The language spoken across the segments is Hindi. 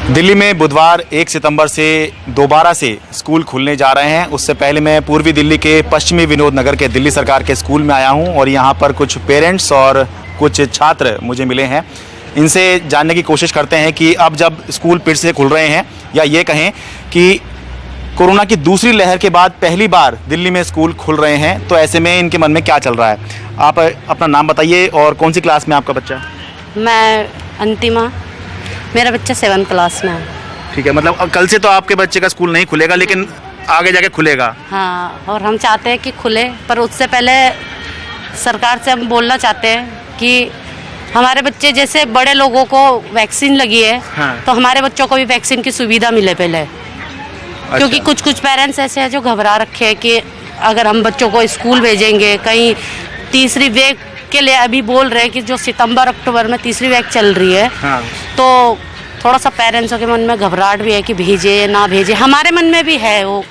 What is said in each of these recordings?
दिल्ली में बुधवार 1 सितंबर से दोबारा से स्कूल खुलने जा रहे हैं। उससे पहले मैं पूर्वी दिल्ली के पश्चिमी विनोद नगर के दिल्ली सरकार के स्कूल में आया हूं और यहां पर कुछ पेरेंट्स और कुछ छात्र मुझे मिले हैं। इनसे जानने की कोशिश करते हैं कि अब जब स्कूल फिर से खुल रहे हैं या ये कहें कि कोरोना की दूसरी लहर के बाद पहली बार दिल्ली में स्कूल खुल रहे हैं, तो ऐसे में इनके मन में क्या चल रहा है। आप अपना नाम बताइए और कौन सी क्लास में आपका बच्चा? मैं अंतिमा, मेरा बच्चा 7th क्लास में है। ठीक है, मतलब कल से तो आपके बच्चे का स्कूल नहीं खुलेगा, लेकिन आगे जाके खुलेगा। हाँ, और हम चाहते हैं कि खुले, पर उससे पहले सरकार से हम बोलना चाहते हैं कि हमारे बच्चे जैसे बड़े लोगों को वैक्सीन लगी है, हाँ। तो हमारे बच्चों को भी वैक्सीन की सुविधा मिले पहले। अच्छा। क्योंकि कुछ पेरेंट्स ऐसे हैं जो घबरा रखे हैं कि अगर हम बच्चों को स्कूल भेजेंगे, कहीं तीसरी वेव के लिए अभी बोल रहे हैं कि जो सितंबर अक्टूबर में तीसरी वेव चल रही है, हाँ। तो थोड़ा सा पेरेंट्सों के मन में घबराहट भी है कि भेजे ना भेजे। हमारे मन में भी है वो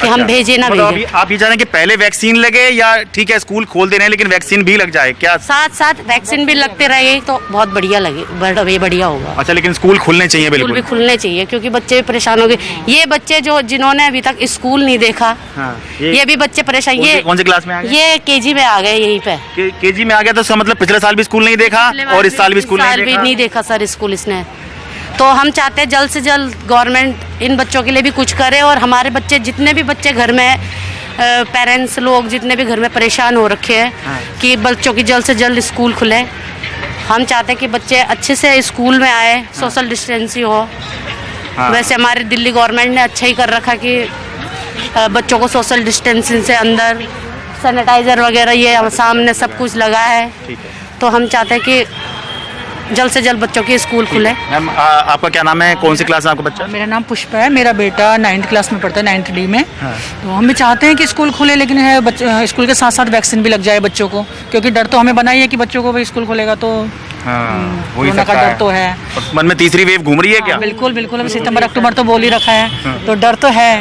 कि हम भेजे ना मतलब भेजे। आप ये जानें कि पहले वैक्सीन लगे या ठीक है स्कूल खोल दे रहे हैं लेकिन वैक्सीन भी लग जाए क्या? साथ साथ वैक्सीन भी लगते रहे तो बहुत बढ़िया लगे, बढ़िया होगा। अच्छा, लेकिन स्कूल खुलने चाहिए स्कूल बिल्कुल भी खुलने चाहिए क्योंकि बच्चे भी परेशान हो गए। ये बच्चे जिन्होंने अभी तक स्कूल नहीं देखा, हाँ, ये भी बच्चे परेशान। ये कौन सी क्लास में आ गए? ये केजी में आ गए, यहीं पे केजी में आ गया, तो इसका मतलब पिछले साल भी स्कूल नहीं देखा और इस साल भी स्कूल नहीं देखा सर स्कूल इसने। तो हम चाहते हैं जल्द से जल्द गवर्नमेंट इन बच्चों के लिए भी कुछ करे और हमारे बच्चे जितने भी बच्चे घर में पेरेंट्स लोग जितने भी घर में परेशान हो रखे हैं, हाँ। कि बच्चों की जल्द से जल्द स्कूल खुले। हम चाहते हैं कि बच्चे अच्छे से स्कूल में आए, सोशल डिस्टेंसिंग हो। हाँ। वैसे हमारी दिल्ली गवर्नमेंट ने अच्छा ही कर रखा कि बच्चों को सोशल डिस्टेंसिंग से अंदर सैनिटाइजर वगैरह ये सामने सब कुछ लगा है। ठीक है। तो हम चाहते हैं कि जल्द से जल्द बच्चों की स्कूल खुले। मैम आपका क्या नाम है, कौन सी क्लास में आपका बच्चा? मेरा नाम पुष्पा है, मेरा बेटा 9th क्लास में पढ़ता है, 9th D में। हाँ। तो हम भी चाहते हैं कि स्कूल खुले, लेकिन है स्कूल के साथ साथ वैक्सीन भी लग जाए बच्चों को, क्योंकि डर तो हमें बना ही है कि बच्चों को भी स्कूल खुलेगा तो कोरोना का डर तो है। मन में तीसरी वेव घूम रही है क्या? बिल्कुल बिल्कुल, अभी सितंबर अक्टूबर तो बोल ही रखा है, तो डर तो है।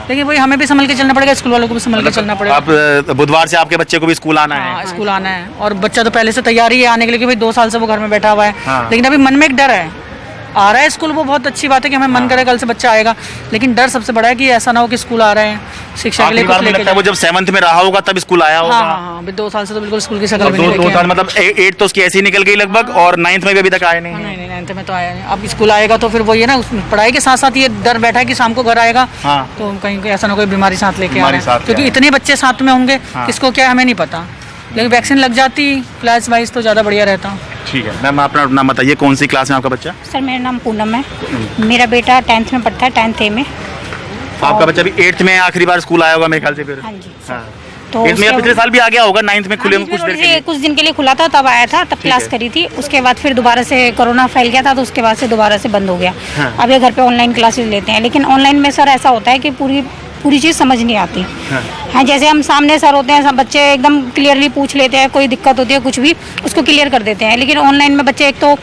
लेकिन वही हमें भी संभल के चलना पड़ेगा, स्कूल वालों को भी संभल के चलना पड़ेगा। अब बुधवार से आपके बच्चे को भी स्कूल आना है? स्कूल आना है और बच्चा तो पहले से तैयारी है आने के लिए, क्योंकि 2 साल से वो घर में बैठा हुआ है। हाँ। लेकिन अभी मन में एक डर है, आ रहा है स्कूल, वो बहुत अच्छी बात है कि हमें मन करे कल से बच्चा आएगा, लेकिन डर सबसे बड़ा है कि ऐसा ना हो कि स्कूल आ रहे हैं शिक्षा के लिए कुछ लेके वो जब 7th में रहा होगा तब स्कूल आया होगा। हाँ, अभी 2 साल से तो बिल्कुल स्कूल की शक्ल भी नहीं दो साल मतलब 8 तो उसकी ऐसी ही निकल गई लगभग, और 9th में भी अभी तक आया नहीं। नहीं 9th में तो आया नहीं। अब स्कूल आएगा तो फिर वो ये ना पढ़ाई के साथ साथ ये डर बैठा है कि शाम को घर आएगा तो कहीं ऐसा ना कोई बीमारी साथ लेके आ रहा है, क्योंकि इतने बच्चे साथ में होंगे किसको क्या हमें नहीं पता। लेकिन वैक्सीन लग जाती क्लास वाइज तो ज़्यादा बढ़िया रहता। ठीक है मैम, अपना नाम बताइए, कौन सी क्लास में आपका बच्चा? सर मेरा नाम पूनम है, मेरा बेटा 10th में पढ़ता है, 10th A में। आपका बच्चा भी 8th में आखिरी बार स्कूल आया होगा मेरे ख्याल से फिर? हाँ जी। हाँ। तो 8th में पिछले साल भी आ गया होगा, 9th में खुले कुछ देर के लिए। कुछ दिन के लिए खुला था, तब आया था, तब क्लास करी थी। उसके बाद फिर दोबारा से कोरोना फैल गया था, तो उसके बाद से दोबारा से बंद हो गया। हाँ। अब ये घर पे ऑनलाइन क्लासेस लेते हैं, लेकिन ऑनलाइन में सर ऐसा होता है कि पूरी चीज़ समझ नहीं आती। हाँ, जैसे हम सामने सर होते हैं, सब बच्चे एकदम क्लियरली पूछ लेते हैं, कोई दिक्कत होती है कुछ भी उसको क्लियर कर देते हैं। लेकिन ऑनलाइन में बच्चे एक तो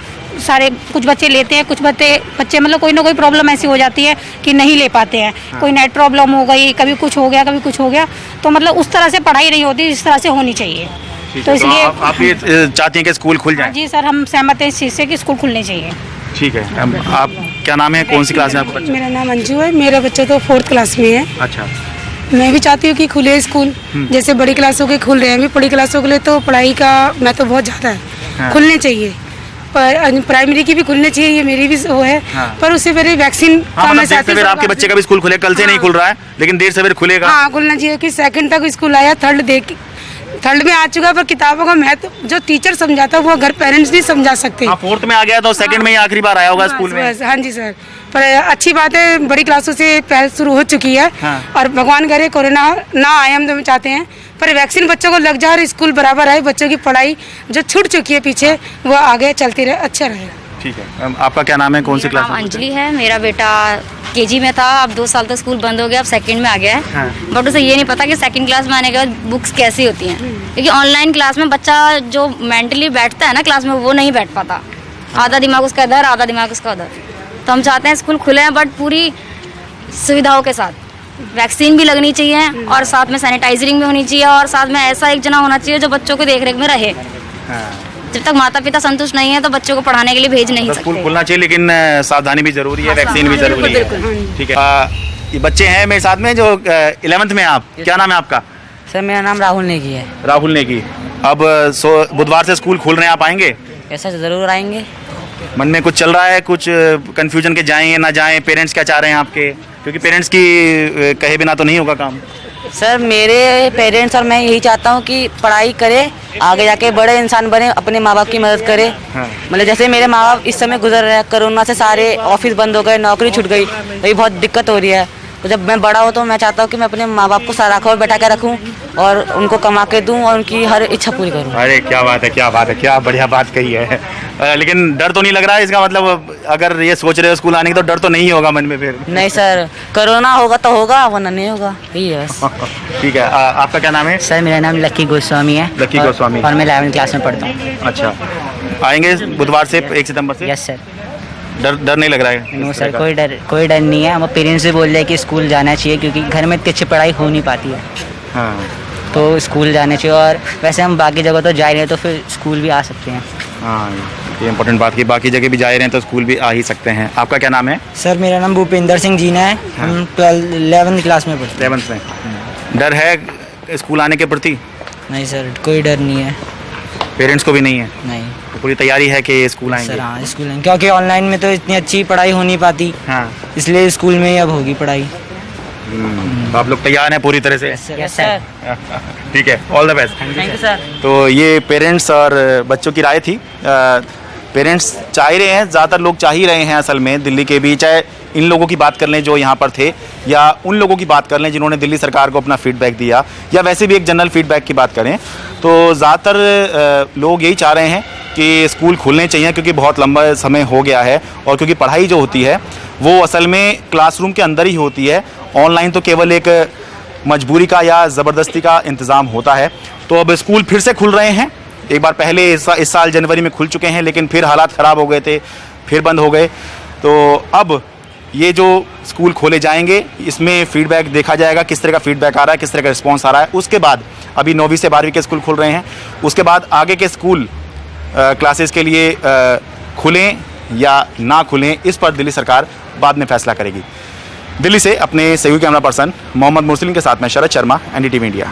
कुछ बच्चे लेते हैं, कुछ बच्चे मतलब कोई ना कोई प्रॉब्लम ऐसी हो जाती है कि नहीं ले पाते हैं। कोई नेट प्रॉब्लम हो गई, कभी कुछ हो गया, कभी कुछ हो गया, तो मतलब उस तरह से पढ़ाई नहीं होती जिस तरह से होनी चाहिए। तो इसलिए आप ये चाहती हैं कि स्कूल खुल जाए? जी सर, हम सहमत हैं इस चीज़ से कि स्कूल खुलने चाहिए। ठीक है। आप क्या नाम है, कौन सी क्लास में आपका बच्चा? मेरा नाम अंजू है, मेरा बच्चा तो 4th क्लास में है। अच्छा। मैं भी चाहती हूँ कि खुले स्कूल, जैसे बड़ी क्लासों के खुल रहे हैं। अभी बड़ी क्लासों के लिए तो पढ़ाई का मैं तो बहुत ज़्यादा है, खुलने चाहिए, पर प्राइमरी की भी खुलने चाहिए, ये मेरी भी वो है। पर उससे पहले वैक्सीन का मैं चाहती हूँ। आपके बच्चे का भी स्कूल खुले, कल से नहीं खुल रहा है लेकिन देर से खुलेगा। हाँ, खुलना चाहिए कि 2nd तक स्कूल आया, 3rd में आ चुका है, पर किताबों का महत्व जो टीचर समझाता है वो घर पेरेंट्स नहीं समझा सकते। 4th में आ गया तो 2nd में ही आखिरी बार आया होगा स्कूल में। हाँ जी सर, पर अच्छी बात है, बड़ी क्लासों से पहल शुरू हो चुकी है। और भगवान करे कोरोना ना आए, हम तो चाहते हैं, पर वैक्सीन बच्चों को लग जाए और स्कूल बराबर आए, बच्चों की पढ़ाई जो छूट चुकी है पीछे वो आगे चलती रहे, अच्छा रहेगा। ठीक है। आपका क्या नाम है, कौन सी क्लास में? अंजलि है, मेरा बेटा केजी में था, अब 2 साल तक स्कूल बंद हो गया, अब 2nd में आ गया है। बट उसे ये नहीं पता कि 2nd क्लास में आने के बाद बुक्स कैसी होती हैं, क्योंकि ऑनलाइन क्लास में बच्चा जो मेंटली बैठता है ना क्लास में, वो नहीं बैठ पाता। आधा दिमाग उसका इधर, आधा दिमाग उसका उधर। तो हम चाहते हैं स्कूल खुले हैं, बट पूरी सुविधाओं के साथ। वैक्सीन भी लगनी चाहिए और साथ में सैनिटाइजरिंग भी होनी चाहिए, और साथ में ऐसा एक जना होना चाहिए जो बच्चों को देख रेख में रहे। जब तक माता पिता संतुष्ट नहीं है तो बच्चों को पढ़ाने के लिए भेज नहीं तो सकते। स्कूल खुलना चाहिए, लेकिन सावधानी भी जरूरी है, वैक्सीन भी जरूरी है। ठीक है। ये बच्चे हैं मेरे साथ में जो 11th में हैं। आप क्या नाम है आपका? सर मेरा नाम राहुल नेगी है। राहुल नेगी। अब बुधवार से स्कूल खुल रहे हैं, आप आएंगे? ऐसा ज़रूर आएंगे। मन में कुछ चल रहा है, कुछ कंफ्यूजन के जाएं या ना जाएं? पेरेंट्स क्या चाह रहे हैं आपके? क्योंकि पेरेंट्स की कहे बिना तो नहीं होगा काम। सर मेरे पेरेंट्स और मैं यही चाहता हूँ कि पढ़ाई करे, आगे जाके बड़े इंसान बने, अपने माँ बाप की मदद करे। मतलब जैसे मेरे माँ बाप इस समय गुजर रहे हैं, कोरोना से सारे ऑफिस बंद हो गए, नौकरी छूट गई, तो ये बहुत दिक्कत हो रही है। तो जब मैं बड़ा हूँ तो मैं चाहता हूँ कि मैं अपने माँ बाप को सारा खबर बैठा कर रखूँ और उनको कमा के दूँ और उनकी हर इच्छा पूरी करूँ। अरे क्या बात है, क्या बात है, क्या बढ़िया बात कही है। लेकिन डर तो नहीं लग रहा है इसका मतलब? अगर ये सोच रहे हो स्कूल आने की तो डर तो नहीं होगा मन में फिर? नहीं सर, कोरोना होगा तो होगा, वरना नहीं होगा, यही है बस। ठीक है। आपका क्या नाम है? सर मेरा नाम लक्की गोस्वामी है। लक्की गोस्वामी। और मैं 11th क्लास में पढ़ता हूँ। अच्छा, आएंगे बुधवार से 1 सितंबर से? Yes sir. डर नहीं लग रहा है? नो सर, कोई डर नहीं है। हम पेरेंट्स से बोल रहे हैं कि स्कूल जाना चाहिए, क्योंकि घर में इतनी अच्छी पढ़ाई हो नहीं पाती है। हाँ, तो स्कूल जाना चाहिए। और वैसे हम बाकी जगह तो जा रहे हैं तो फिर स्कूल भी आ सकते हैं। हाँ, ये इम्पोर्टेंट बात की, बाकी जगह भी जा रहे हैं तो स्कूल भी आ ही सकते हैं। आपका क्या नाम है? सर मेरा नाम भूपेंद्र सिंह जीना है। हम 11th क्लास में पढ़ते हैं। 11th में। डर है स्कूल आने के प्रति? नहीं सर, कोई डर नहीं है। पेरेंट्स को भी नहीं है? नहीं तो पूरी तैयारी है कि स्कूल आएंगे? सर हाँ, स्कूल आएंगे, क्योंकि ऑनलाइन में तो इतनी अच्छी पढ़ाई हो नहीं पाती। हाँ, इसलिए स्कूल में ही अब होगी पढ़ाई। तो आप लोग तैयार हैं पूरी तरह से? Yes sir. ठीक है, all the best. Thank you sir. तो ये पेरेंट्स और बच्चों की राय थी। पेरेंट्स चाह ही रहे हैं, ज़्यादातर लोग चाह ही रहे हैं असल में दिल्ली के भी, चाहे इन लोगों की बात कर लें जो यहाँ पर थे, या उन लोगों की बात कर लें जिन्होंने दिल्ली सरकार को अपना फीडबैक दिया, या वैसे भी एक जनरल फीडबैक की बात करें तो ज़्यादातर लोग यही चाह रहे हैं कि स्कूल खुलने चाहिए, क्योंकि बहुत लंबा समय हो गया है और क्योंकि पढ़ाई जो होती है वो असल में क्लासरूम के अंदर ही होती है। ऑनलाइन तो केवल एक मजबूरी का या ज़बरदस्ती का इंतज़ाम होता है। तो अब स्कूल फिर से खुल रहे हैं। एक बार पहले इस साल जनवरी में खुल चुके हैं, लेकिन फिर हालात ख़राब हो गए थे, फिर बंद हो गए। तो अब ये जो स्कूल खोले जाएंगे इसमें फ़ीडबैक देखा जाएगा, किस तरह का फ़ीडबैक आ रहा है, किस तरह का रिस्पॉन्स आ रहा है। उसके बाद अभी 9वीं से 12वीं के स्कूल खुल रहे हैं, उसके बाद आगे के स्कूल क्लासेस के लिए खुलें या ना खुलें, इस पर दिल्ली सरकार बाद में फैसला करेगी। दिल्ली से अपने सहयोगी कैमरा पर्सन मोहम्मद मुरसलिन के साथ में शरद शर्मा, NDTV इंडिया।